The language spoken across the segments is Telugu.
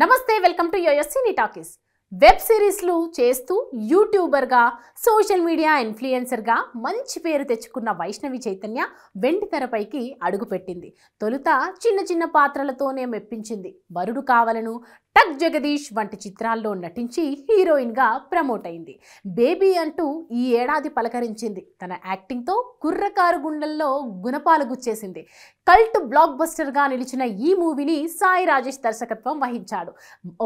నమస్తే welcome to YoYo cine talkies. Web సిరీస్లు చేస్తూ యూట్యూబర్గా సోషల్ మీడియా ఇన్ఫ్లుయెన్సర్గా మంచి పేరు తెచ్చుకున్న వైష్ణవి చైతన్య వెండి తెరపైకి అడుగుపెట్టింది. తొలుత చిన్న చిన్న పాత్రలతోనే మెప్పించింది. వరుడు కావలను, టక్ జగదీష్ వంటి చిత్రాల్లో నటించి హీరోయిన్గా ప్రమోట్ అయింది. బేబీ అంటూ ఈ ఏడాది పలకరించింది. తన యాక్టింగ్తో కుర్రకారు గుండెల్లో గుణపాలు గుచ్చేసింది. కల్ట్ బ్లాక్ బస్టర్గా నిలిచిన ఈ మూవీని సాయి రాజేష్ దర్శకత్వం వహించాడు.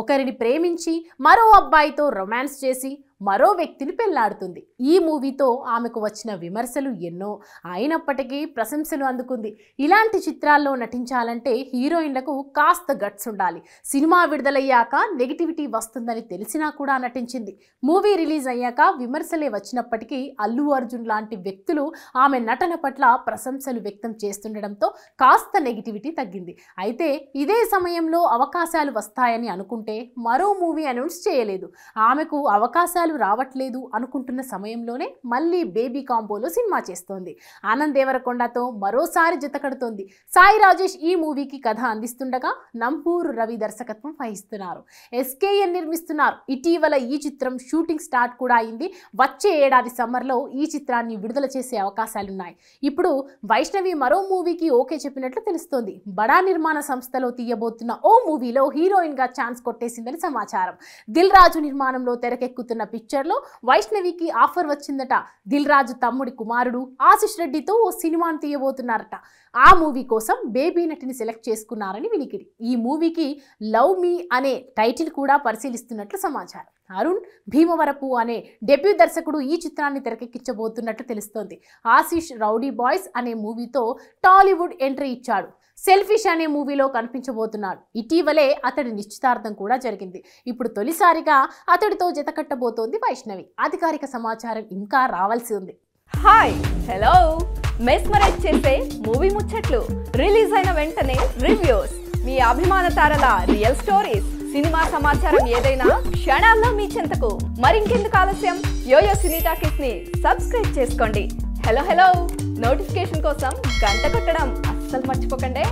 ఒకరిని ప్రేమించి మరో అబ్బాయితో రొమాన్స్ చేసి మరో వ్యక్తిని పెళ్లాడుతుంది. ఈ మూవీతో ఆమెకు వచ్చిన విమర్శలు ఎన్నో అయినప్పటికీ ప్రశంసలు అందుకుంది. ఇలాంటి చిత్రాల్లో నటించాలంటే హీరోయిన్లకు కాస్త గట్స్ ఉండాలి. సినిమా విడుదలయ్యాక నెగిటివిటీ వస్తుందని తెలిసినా కూడా నటించింది. మూవీ రిలీజ్ అయ్యాక విమర్శలే వచ్చినప్పటికీ అల్లు అర్జున్ లాంటి వ్యక్తులు ఆమె నటన పట్ల ప్రశంసలు వ్యక్తం చేస్తుండడంతో కాస్త నెగిటివిటీ తగ్గింది. అయితే ఇదే సమయంలో అవకాశాలు వస్తాయని అనుకుంటే మరో మూవీ అనౌన్స్ చేయలేదు. ఆమెకు అవకాశాలు రావట్లేదు అనుకుంటున్న సమయంలోనే మళ్ళీ బేబీ కాంబోలో సినిమా చేస్తోంది. ఆనంద్ దేవరకొండతో మరోసారి జతకడుతోంది. సాయి రాజేష్ ఈ మూవీకి కథ అందిస్తుండగా నంపూరు రవి దర్శకత్వం వహిస్తున్నారు. ఎస్కేఎన్ నిర్మిస్తున్నారు. ఇటీవల ఈ చిత్రం షూటింగ్ స్టార్ట్ కూడా అయింది. వచ్చే ఏడాది సమ్మర్లో ఈ చిత్రాన్ని విడుదల చేసే అవకాశాలున్నాయి. ఇప్పుడు వైష్ణవి మరో మూవీకి ఓకే చెప్పినట్లు తెలుస్తోంది. బడా నిర్మాణ సంస్థలో తీయబోతున్న ఓ మూవీలో హీరోయిన్గా ఛాన్స్ కొట్టేసిందని సమాచారం. దిల్ రాజు నిర్మాణంలో తెరకెక్కుతున్న పిక్చర్లో వైష్ణవికి ఆఫర్ వచ్చిందట. దిల్ రాజు తమ్ముడి కుమారుడు ఆశిష్ రెడ్డితో ఓ సినిమాను తీయబోతున్నారట. ఆ మూవీ కోసం బేబీ నటిని సెలెక్ట్ చేసుకున్నారని వినికిడి. ఈ మూవీకి లవ్ మీ అనే టైటిల్ కూడా పరిశీలిస్తున్నట్లు సమాచారం. అరుణ్ భీమవరపు అనే డెబ్యూ దర్శకుడు ఈ చిత్రాన్ని తెరకెక్కించబోతున్నట్లు తెలుస్తోంది. ఆశిష్ రౌడీ బాయ్స్ అనే మూవీతో టాలీవుడ్ ఎంట్రీ ఇచ్చాడు. సెల్ఫిష్ అనే మూవీలో కనిపించబోతున్నాడు. ఇటీవలే అతడి నిశ్చితార్థం కూడా జరిగింది. ఇప్పుడు తొలిసారిగా అతడితో జతకట్టబోతోంది వైష్ణవి. అధికారిక సమాచారం ఇంకా రావాల్సి ఉంది. హాయ్ హలో మెస్మరైజ్ చేసే మూవీ ముచ్చట్లు, రిలీజ్ అయిన వెంటనే రివ్యూస్, మీ అభిమాన తారల రియల్ స్టోరీస్, సినిమా సమాచారం ఏదైనా క్షణాల్లో మీ చెంతకు. మరింకెందుకు ఆలస్యం, యోయో సినీ టాకీస్ ని సబ్స్క్రైబ్ చేసుకోండి. హలో నోటిఫికేషన్ కోసం గంట కొట్టడం అస్సలు మర్చిపోకండి.